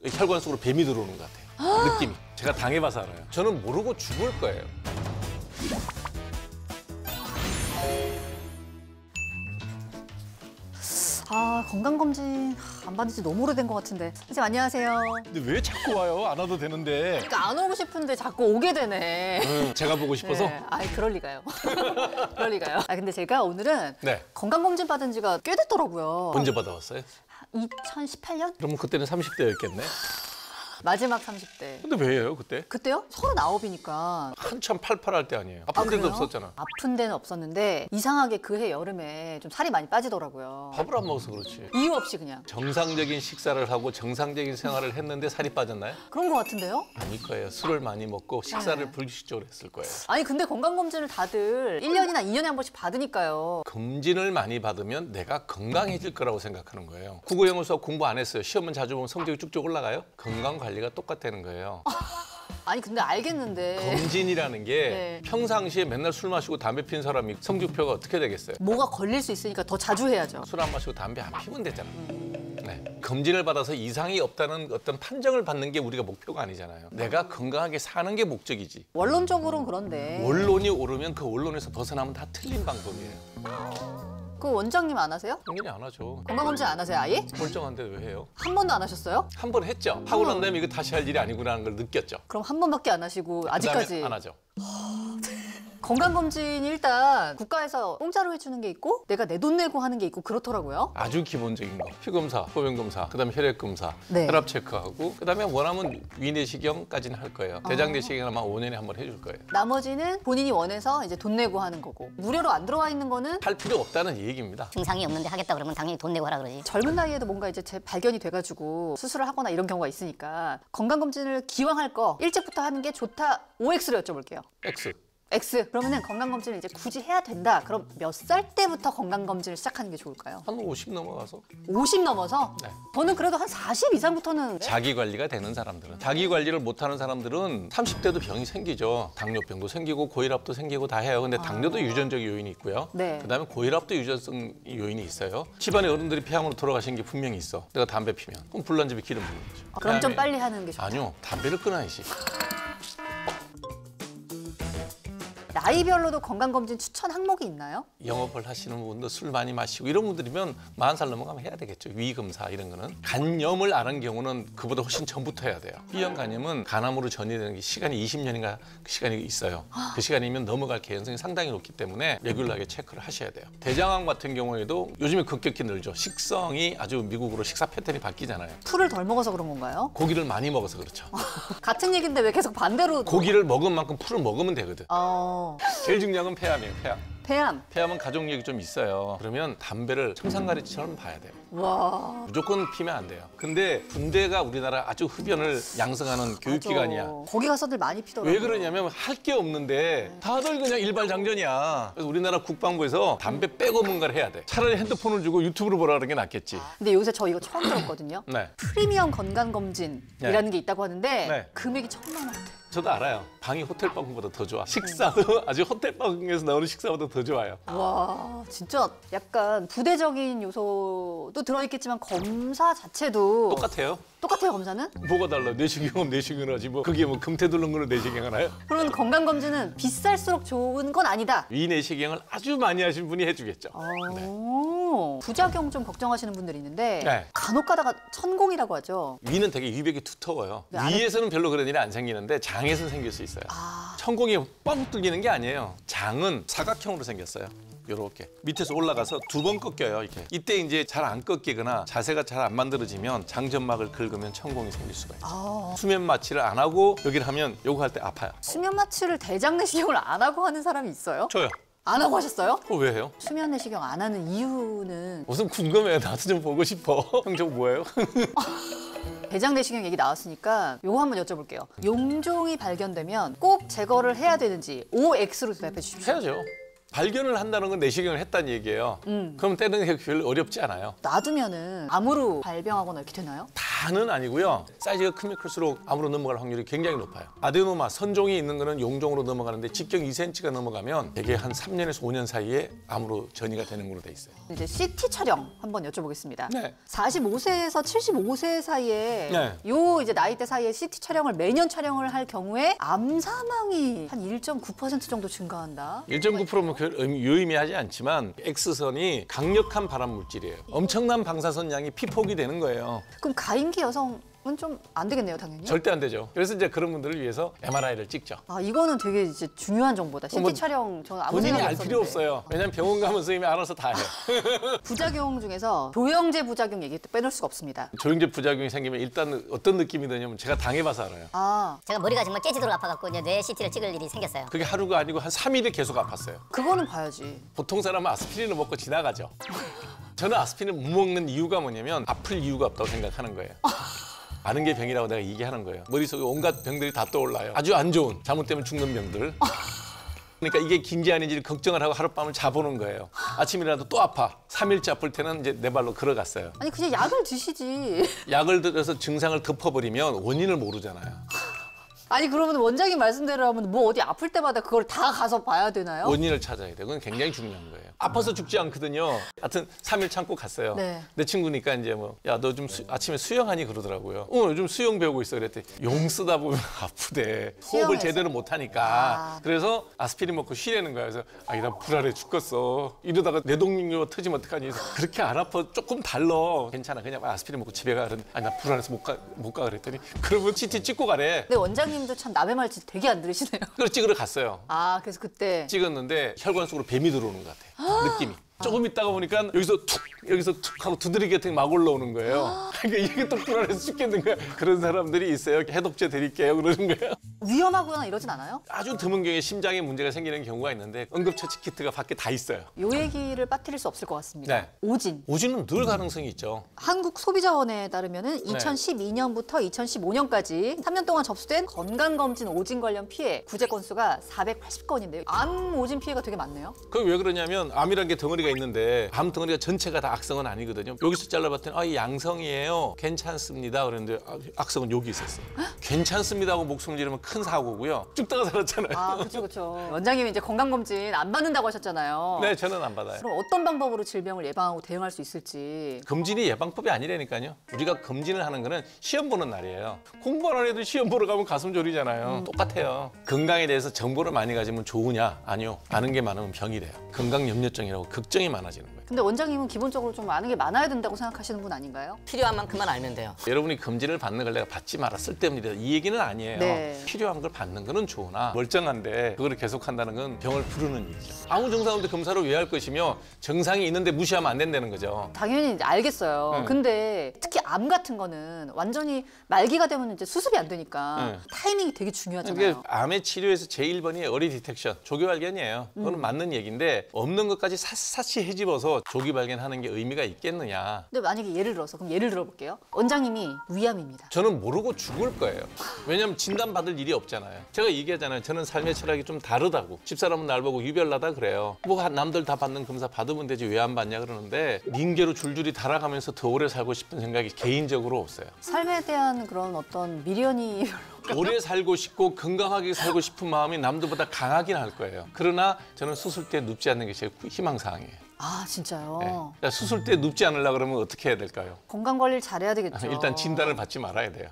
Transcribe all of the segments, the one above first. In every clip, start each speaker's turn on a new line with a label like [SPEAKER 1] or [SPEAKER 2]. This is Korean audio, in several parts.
[SPEAKER 1] 혈관 속으로 뱀이 들어오는 것 같아요. 느낌이. 제가 당해봐서 알아요. 저는 모르고 죽을 거예요.
[SPEAKER 2] 아, 건강검진 안 받은 지 너무 오래된 것 같은데. 선생님 안녕하세요.
[SPEAKER 1] 근데 왜 자꾸 와요? 안 와도 되는데.
[SPEAKER 2] 그러니까 안 오고 싶은데 자꾸 오게 되네.
[SPEAKER 1] 제가 보고 싶어서?
[SPEAKER 2] 네. 아이, 그럴 리가요. 그럴 리가요. 아, 근데 제가 오늘은
[SPEAKER 1] 네.
[SPEAKER 2] 건강검진 받은 지가 꽤 됐더라고요.
[SPEAKER 1] 언제 받아왔어요?
[SPEAKER 2] 2018년?
[SPEAKER 1] 그러면 그때는 30대였겠네.
[SPEAKER 2] 마지막 30대.
[SPEAKER 1] 근데 왜요 그때?
[SPEAKER 2] 그때요? 39이니까.
[SPEAKER 1] 한참 팔팔할 때 아니에요. 아픈 데도
[SPEAKER 2] 그래요?
[SPEAKER 1] 없었잖아.
[SPEAKER 2] 아픈 데는 없었는데 이상하게 그해 여름에 좀 살이 많이 빠지더라고요.
[SPEAKER 1] 밥을 안 먹어서 그렇지.
[SPEAKER 2] 이유 없이 그냥.
[SPEAKER 1] 정상적인 식사를 하고 정상적인 생활을 했는데 살이 빠졌나요?
[SPEAKER 2] 그런 것 같은데요?
[SPEAKER 1] 아닐 거예요. 술을 많이 먹고 식사를
[SPEAKER 2] 네.
[SPEAKER 1] 불규칙적으로 했을 거예요.
[SPEAKER 2] 아니 근데 건강검진을 다들 1년이나 2년에 한 번씩 받으니까요.
[SPEAKER 1] 검진을 많이 받으면 내가 건강해질 거라고 생각하는 거예요. 국어, 영어, 수학 공부 안 했어요. 시험은 자주 보면 성적이 쭉쭉 올라가요? 건강 관리가 똑같다는 거예요.
[SPEAKER 2] 아니 근데 알겠는데
[SPEAKER 1] 검진이라는 게
[SPEAKER 2] 네.
[SPEAKER 1] 평상시에 맨날 술 마시고 담배 피는 사람이 성적표가 어떻게 되겠어요?
[SPEAKER 2] 뭐가 걸릴 수 있으니까 더 자주 해야죠.
[SPEAKER 1] 술 안 마시고 담배 안 피면 되잖아. 네. 검진을 받아서 이상이 없다는 어떤 판정을 받는 게 우리가 목표가 아니잖아요. 내가 건강하게 사는 게 목적이지.
[SPEAKER 2] 원론적으로는 그런데
[SPEAKER 1] 원론이 오르면 그 원론에서 벗어나면 다 틀린 방법이에요.
[SPEAKER 2] 그 원장님 안 하세요?
[SPEAKER 1] 당연히 안 하죠.
[SPEAKER 2] 건강검진 안 하세요 아예?
[SPEAKER 1] 멀쩡한데 왜 해요?
[SPEAKER 2] 한 번도 안 하셨어요?
[SPEAKER 1] 한 번 했죠. 하고 난 다음에 이거 다시 할 일이 아니구나라는 걸 느꼈죠.
[SPEAKER 2] 그럼 한 번밖에 안 하시고
[SPEAKER 1] 그다음에
[SPEAKER 2] 아직까지
[SPEAKER 1] 안 하죠.
[SPEAKER 2] 건강검진이 일단 국가에서 공짜로 해주는 게 있고 내가 내 돈 내고 하는 게 있고 그렇더라고요.
[SPEAKER 1] 아주 기본적인 거. 피검사, 소변검사, 그다음에 혈액검사,
[SPEAKER 2] 네.
[SPEAKER 1] 혈압 체크하고 그다음에 원하면 위내시경까지는 할 거예요. 대장내시경은 아마 5년에 한 번 해줄 거예요.
[SPEAKER 2] 나머지는 본인이 원해서 이제 돈 내고 하는 거고 무료로 안 들어와 있는 거는
[SPEAKER 1] 할 필요 없다는 얘기입니다.
[SPEAKER 3] 증상이 없는데 하겠다 그러면 당연히 돈 내고 하라 그러지.
[SPEAKER 2] 젊은 나이에도 뭔가 이제 발견이 돼가지고 수술을 하거나 이런 경우가 있으니까 건강검진을 기왕할 거 일찍부터 하는 게 좋다. OX로 여쭤볼게요.
[SPEAKER 1] X.
[SPEAKER 2] X. 그러면은 건강검진을 이제 굳이 해야 된다. 그럼 몇 살 때부터 건강검진을 시작하는 게 좋을까요?
[SPEAKER 1] 한 50 넘어가서
[SPEAKER 2] 50 넘어서?
[SPEAKER 1] 네.
[SPEAKER 2] 저는 그래도 한 40 이상부터는
[SPEAKER 1] 자기 관리가 되는 사람들은 자기 관리를 못하는 사람들은 30대도 병이 생기죠. 당뇨병도 생기고 고혈압도 생기고 다 해요. 근데 당뇨도 유전적 요인이 있고요.
[SPEAKER 2] 네.
[SPEAKER 1] 그다음에 고혈압도 유전성 요인이 있어요. 집안에 어른들이 폐암으로 돌아가신 게 분명히 있어. 내가 담배 피면 그럼 불난집에 기름 부는 거죠.
[SPEAKER 2] 그럼 좀
[SPEAKER 1] 그다음에
[SPEAKER 2] 빨리 하는 게 좋다.
[SPEAKER 1] 아니요. 담배를 끊어야지.
[SPEAKER 2] 나이별로도 건강검진 추천 항목이 있나요?
[SPEAKER 1] 영업을 하시는 분도 술 많이 마시고 이런 분들이면 40살 넘어가면 해야 되겠죠. 위검사 이런 거는. 간염을 앓은 경우는 그보다 훨씬 전부터 해야 돼요. B형 간염은 간암으로 전이되는 게 시간이 20년인가 그 시간이 있어요. 그 시간이면 넘어갈 개연성이 상당히 높기 때문에 레귤러하게 체크를 하셔야 돼요. 대장암 같은 경우에도 요즘에 급격히 늘죠. 식성이 아주 미국으로 식사 패턴이 바뀌잖아요.
[SPEAKER 2] 풀을 덜 먹어서 그런 건가요?
[SPEAKER 1] 고기를 많이 먹어서 그렇죠.
[SPEAKER 2] 같은 얘기인데 왜 계속 반대로
[SPEAKER 1] 고기를 먹은 만큼 풀을 먹으면 되거든. 제일 중요한 건 폐암이에요. 폐암.
[SPEAKER 2] 폐암.
[SPEAKER 1] 폐암은 가족력이 좀 있어요. 그러면 담배를 청산가리처럼 봐야 돼요.
[SPEAKER 2] 와.
[SPEAKER 1] 무조건 피면 안 돼요. 근데 군대가 우리나라 아주 흡연을 양성하는 교육기관이야.
[SPEAKER 2] 맞아. 거기 가서들 많이 피더라고요.
[SPEAKER 1] 왜 그러냐면 할 게 없는데 다들 그냥 일발장전이야. 그래서 우리나라 국방부에서 담배 빼고 뭔가를 해야 돼. 차라리 핸드폰을 주고 유튜브로 보라는 게 낫겠지.
[SPEAKER 2] 근데 요새 저 이거 처음 들었거든요.
[SPEAKER 1] 네.
[SPEAKER 2] 프리미엄 건강검진이라는 게 있다고 하는데
[SPEAKER 1] 네.
[SPEAKER 2] 금액이 1,000만 원대.
[SPEAKER 1] 저도 알아요. 방이 호텔방보다 더 좋아. 식사도 아주 호텔방에서 나오는 식사보다 더 좋아요.
[SPEAKER 2] 와, 진짜 약간 부대적인 요소도 들어있겠지만 검사 자체도
[SPEAKER 1] 똑같아요.
[SPEAKER 2] 똑같아요, 검사는?
[SPEAKER 1] 뭐가 달라? 내시경은 내시경을 하지 뭐 그게 뭐 금태둘렁거려 내시경을 하나요?
[SPEAKER 2] 그러면 건강검진은 비쌀수록 좋은 건 아니다.
[SPEAKER 1] 위내시경을 아주 많이 하신 분이 해주겠죠.
[SPEAKER 2] 부작용 좀 걱정하시는 분들이 있는데
[SPEAKER 1] 네.
[SPEAKER 2] 간혹 가다가 천공이라고 하죠.
[SPEAKER 1] 위는 되게 위벽이 두터워요.
[SPEAKER 2] 네, 안에-
[SPEAKER 1] 위에서는 별로 그런 일이 안 생기는데 장에서는 생길 수 있어요. 천공이 뻥 뚫리는 게 아니에요. 장은 사각형으로 생겼어요. 이렇게 밑에서 올라가서 2번 꺾여요. 이렇게 이때 이제 잘 안 꺾이거나 자세가 잘 안 만들어지면 장점막을 긁으면 천공이 생길 수가 있어요. 수면 마취를 안 하고 여기를 하면 요거 할 때 아파요.
[SPEAKER 2] 수면 마취를 대장 내시경을 안 하고 하는 사람이 있어요?
[SPEAKER 1] 저요.
[SPEAKER 2] 안 하고 하셨어요?
[SPEAKER 1] 왜 해요?
[SPEAKER 2] 수면 내시경 안 하는 이유는
[SPEAKER 1] 무슨 궁금해요. 나도 좀 보고 싶어. 형 저거 뭐예요?
[SPEAKER 2] 대장 내시경 얘기 나왔으니까 요거 한번 여쭤볼게요. 용종이 발견되면 꼭 제거를 해야 되는지 OX로 대답해 주십시오.
[SPEAKER 1] 해야죠. 발견을 한다는 건 내시경을 했다는 얘기예요. 그럼 떼는 게 별로 어렵지 않아요.
[SPEAKER 2] 놔두면은 암으로 발병하거나 이렇게 되나요?
[SPEAKER 1] 다 다는 아니고요. 사이즈가 크면 클수록 암으로 넘어갈 확률이 굉장히 높아요. 아데노마, 선종이 있는 거는 용종으로 넘어가는데 직경 2cm가 넘어가면 대개 한 3년에서 5년 사이에 암으로 전이가 되는 걸로 돼 있어요.
[SPEAKER 2] 이제 CT 촬영 한번 여쭤보겠습니다.
[SPEAKER 1] 네.
[SPEAKER 2] 45세에서 75세 사이에
[SPEAKER 1] 네.
[SPEAKER 2] 요 이제 나이대 사이에 CT 촬영을 매년 촬영을 할 경우에 암 사망이 한 1.9% 정도 증가한다.
[SPEAKER 1] 1.9%면 유의미하지 않지만 X선이 강력한 발암 물질이에요. 엄청난 방사선 양이 피폭이 되는 거예요.
[SPEAKER 2] 그럼 가임기 여성은 좀 안 되겠네요, 당연히.
[SPEAKER 1] 절대 안 되죠. 그래서 이제 그런 분들을 위해서 MRI를 찍죠.
[SPEAKER 2] 아, 이거는 되게 이제 중요한 정보다. CT
[SPEAKER 1] 뭐
[SPEAKER 2] 촬영 저는 아무
[SPEAKER 1] 본인이
[SPEAKER 2] 생각이
[SPEAKER 1] 알 필요
[SPEAKER 2] 없었는데.
[SPEAKER 1] 없어요. 왜냐면 병원 가면 선생님이 알아서 다 해요.
[SPEAKER 2] 부작용 중에서 조영제 부작용 얘기 빼놓을 수가 없습니다.
[SPEAKER 1] 조영제 부작용이 생기면 일단 어떤 느낌이 드냐면 제가 당해봐서 알아요.
[SPEAKER 2] 아,
[SPEAKER 3] 제가 머리가 정말 깨지도록 아파갖고 이제 뇌 CT를 찍을 일이 생겼어요.
[SPEAKER 1] 그게 하루가 아니고 한 3일을 계속 아팠어요.
[SPEAKER 2] 그거는 봐야지.
[SPEAKER 1] 보통 사람은 아스피린을 먹고 지나가죠. 저는 아스피린을 못 먹는 이유가 뭐냐면 아플 이유가 없다고 생각하는 거예요. 아는 게 병이라고 내가 얘기하는 거예요. 머릿속에 온갖 병들이 다 떠올라요. 아주 안 좋은, 잘못되면 죽는 병들. 그러니까 이게 긴지 아닌지를 걱정을 하고 하룻밤을 자보는 거예요. 아침이라도 또 아파. 3일째 아플 때는 이제 내 발로 걸어갔어요.
[SPEAKER 2] 아니 그냥 약을 드시지.
[SPEAKER 1] 약을 들여서 증상을 덮어버리면 원인을 모르잖아요.
[SPEAKER 2] 아니 그러면 원장님 말씀대로 하면 뭐 어디 아플 때마다 그걸 다 가서 봐야 되나요?
[SPEAKER 1] 원인을 찾아야 돼요. 그건 굉장히 중요한 거예요. 아파서 죽지 않거든요. 하여튼 3일 참고 갔어요.
[SPEAKER 2] 네.
[SPEAKER 1] 내 친구니까 이제 뭐 야 너 좀 아침에 수영하니 그러더라고요. 요즘 수영 배우고 있어 그랬더니 용 쓰다 보면 아프대. 호흡을
[SPEAKER 2] 수영해서.
[SPEAKER 1] 제대로 못하니까.
[SPEAKER 2] 아.
[SPEAKER 1] 그래서 아스피린 먹고 쉬라는 거야. 그래서 아니 나 불알에 죽겠어. 이러다가 뇌동맥류 터지면 어떡하니. 그래서 그렇게 안 아파. 조금 달러. 괜찮아. 그냥 아스피린 먹고 집에 가. 그러더니 아니 나 불알에서 못 가 그랬더니 그러면 CT 찍고 가래.
[SPEAKER 2] 근데 원장님도 참 남의 말 진짜 되게 안 들으시네요.
[SPEAKER 1] 그래서 찍으러 갔어요.
[SPEAKER 2] 아 그래서 그때
[SPEAKER 1] 찍었는데 혈관 속으로 뱀이 들어오는 것 같아. 느낌이. 조금 있다가 보니까 여기서 툭 하고 두드리기 같은 게 막 올라오는 거예요. 그러니까 이게 또 불안해서 죽겠는 거야. 그런 사람들이 있어요. 해독제 드릴게요. 그러는 거예요.
[SPEAKER 2] 위험하거나 이러진 않아요?
[SPEAKER 1] 아주 드문 경우에 심장에 문제가 생기는 경우가 있는데 응급처치 키트가 밖에 다 있어요.
[SPEAKER 2] 요 얘기를 빠뜨릴 수 없을 것 같습니다.
[SPEAKER 1] 네.
[SPEAKER 2] 오진.
[SPEAKER 1] 오진은 늘 가능성이 있죠.
[SPEAKER 2] 한국소비자원에 따르면은
[SPEAKER 1] 네.
[SPEAKER 2] 2012년부터 2015년까지 3년 동안 접수된 건강검진 오진 관련 피해 구제 건수가 480건인데요. 암 오진 피해가 되게 많네요.
[SPEAKER 1] 그게 왜 그러냐면 암이란 게 덩어리가 있는데 암 덩어리가 전체가 다 악성은 아니거든요. 여기서 잘라봤더니 이 양성이에요. 괜찮습니다. 그랬는데 악성은 여기 있었어요. 괜찮습니다 하고 목숨을 잃으면 큰 사고고요. 죽다가 살았잖아요.
[SPEAKER 2] 아, 그렇죠. 원장님이 이제 건강검진 안 받는다고 하셨잖아요.
[SPEAKER 1] 네, 저는 안 받아요.
[SPEAKER 2] 그럼 어떤 방법으로 질병을 예방하고 대응할 수 있을지.
[SPEAKER 1] 검진이 예방법이 아니라니까요. 우리가 검진을 하는 거는 시험 보는 날이에요. 공부 안 해도 시험 보러 가면 가슴 졸이잖아요. 똑같아요. 건강에 대해서 정보를 많이 가지면 좋으냐? 아니요. 아는 게 많으면 병이 돼요. 건강 염려증이라고 걱정이 많아지는 거예요.
[SPEAKER 2] 근데 원장님은 기본적으로 좀 아는 게 많아야 된다고 생각하시는 분 아닌가요?
[SPEAKER 4] 필요한 만큼만 알면 돼요.
[SPEAKER 1] 여러분이 검진을 받는 걸 내가 받지 마라 쓸데없는 일이다. 이 얘기는 아니에요.
[SPEAKER 2] 네.
[SPEAKER 1] 필요한 걸 받는 거는 좋으나 멀쩡한데 그걸 계속한다는 건 병을 부르는 일이죠. 아무 증상 없는데 검사를 왜 할 것이며 정상이 있는데 무시하면 안 된다는 거죠.
[SPEAKER 2] 당연히 이제 알겠어요.
[SPEAKER 1] 네.
[SPEAKER 2] 근데 특히 암 같은 거는 완전히 말기가 되면 이제 수습이 안 되니까
[SPEAKER 1] 네.
[SPEAKER 2] 타이밍이 되게 중요하잖아요.
[SPEAKER 1] 이게 암의 치료에서 제일 1번이 어리 디텍션, 조기 발견이에요. 그건 맞는 얘기인데 없는 것까지 샅샅이 헤집어서 조기 발견하는 게 의미가 있겠느냐.
[SPEAKER 2] 근데 만약에 예를 들어서 그럼 예를 들어볼게요. 원장님이 위암입니다.
[SPEAKER 1] 저는 모르고 죽을 거예요. 왜냐면 진단받을 일이 없잖아요. 제가 얘기하잖아요. 저는 삶의 철학이 좀 다르다고. 집사람은 날 보고 유별나다 그래요. 뭐 남들 다 받는 검사 받으면 되지 왜 안 받냐 그러는데 닌게로 줄줄이 달아가면서 더 오래 살고 싶은 생각이 개인적으로 없어요.
[SPEAKER 2] 삶에 대한 그런 어떤 미련이
[SPEAKER 1] 오래 살고 싶고 건강하게 살고 싶은 마음이 남들보다 강하긴 할 거예요. 그러나 저는 수술 때 눕지 않는 게 제일 희망사항이에요.
[SPEAKER 2] 아 진짜요?
[SPEAKER 1] 네. 그러니까 수술 때 눕지 않으려고 그러면 어떻게 해야 될까요?
[SPEAKER 2] 건강 관리를 잘해야 되겠죠.
[SPEAKER 1] 일단 진단을 받지 말아야 돼요.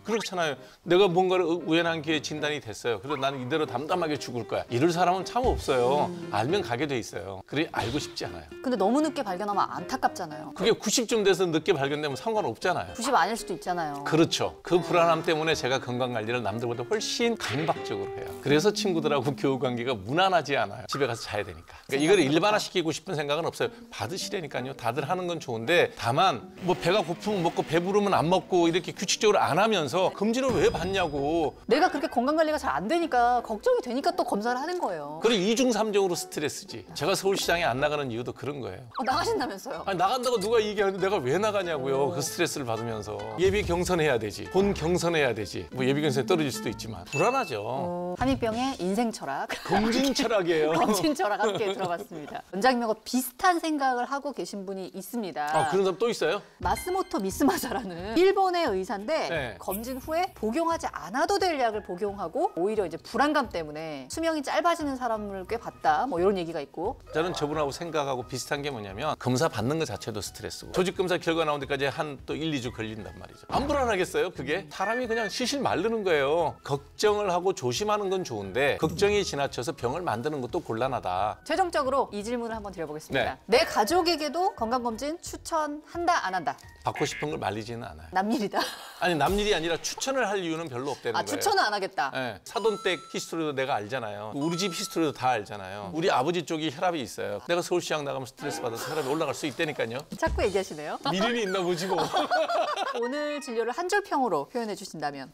[SPEAKER 1] 그렇잖아요. 내가 뭔가를 우연한 기회에 진단이 됐어요. 그래서 나는 이대로 담담하게 죽을 거야. 이럴 사람은 참 없어요. 알면 가게 돼 있어요. 그래 알고 싶지 않아요.
[SPEAKER 2] 근데 너무 늦게 발견하면 안타깝잖아요.
[SPEAKER 1] 그게 90쯤 돼서 늦게 발견되면 상관없잖아요.
[SPEAKER 2] 90 아닐 수도 있잖아요.
[SPEAKER 1] 그렇죠. 그 불안함 때문에 제가 건강관리를 남들보다 훨씬 강박적으로 해요. 그래서 친구들하고 교우관계가 무난하지 않아요. 집에 가서 자야 되니까. 그러니까 이걸 일반화시키고 싶은 생각은 없어요. 받으시라니까요. 다들 하는 건 좋은데 다만 뭐 배가 고프면 먹고 배부르면 안 먹고 이렇게 규칙적으로 안 하면서 그래서 검진을 왜 받냐고.
[SPEAKER 2] 내가 그렇게 건강 관리가 잘 안 되니까 걱정이 되니까 또 검사를 하는 거예요.
[SPEAKER 1] 그리고 이중 삼종으로 스트레스지. 제가 서울시장에 안 나가는 이유도 그런 거예요.
[SPEAKER 2] 나가신다면서요?
[SPEAKER 1] 아니, 나간다고 누가 얘기하는데 내가 왜 나가냐고요. 그 스트레스를 받으면서. 예비 경선해야 되지. 본 경선해야 되지. 뭐 예비 경선에 떨어질 수도 있지만 불안하죠.
[SPEAKER 2] 한의병의 인생 철학.
[SPEAKER 1] 검진 철학이에요.
[SPEAKER 2] 검진 철학 함께 들어봤습니다. 원장님하고 비슷한 생각을 하고 계신 분이 있습니다.
[SPEAKER 1] 아, 그런 사람 또 있어요?
[SPEAKER 2] 마스모토 미스마사라는 일본의 의사인데
[SPEAKER 1] 네.
[SPEAKER 2] 검진 후에 복용하지 않아도 될 약을 복용하고 오히려 이제 불안감 때문에 수명이 짧아지는 사람을 꽤 봤다. 뭐 이런 얘기가 있고.
[SPEAKER 1] 저는 저분하고 생각하고 비슷한 게 뭐냐면 검사 받는 것 자체도 스트레스고 조직 검사 결과 나온 데까지 한 또 1, 2주 걸린단 말이죠. 안 불안하겠어요? 그게? 사람이 그냥 실실 마르는 거예요. 걱정을 하고 조심하는 건 좋은데 걱정이 지나쳐서 병을 만드는 것도 곤란하다.
[SPEAKER 2] 최종적으로 이 질문을 한번 드려보겠습니다.
[SPEAKER 1] 네.
[SPEAKER 2] 내 가족에게도 건강검진 추천한다 안 한다?
[SPEAKER 1] 받고 싶은 걸 말리지는 않아요.
[SPEAKER 2] 남일이다.
[SPEAKER 1] 아니 남일이 아니라 추천을 할 이유는 별로 없다는 거예요.
[SPEAKER 2] 추천은 안 하겠다.
[SPEAKER 1] 네, 사돈댁 히스토리도 내가 알잖아요. 우리 집 히스토리도 다 알잖아요. 우리 아버지 쪽이 혈압이 있어요. 내가 서울시장 나가면 스트레스 받아서 혈압이 올라갈 수 있다니까요.
[SPEAKER 2] 자꾸 얘기하시네요.
[SPEAKER 1] 미련이 있나 보지 뭐.
[SPEAKER 2] 오늘 진료를 한 줄 평으로 표현해 주신다면?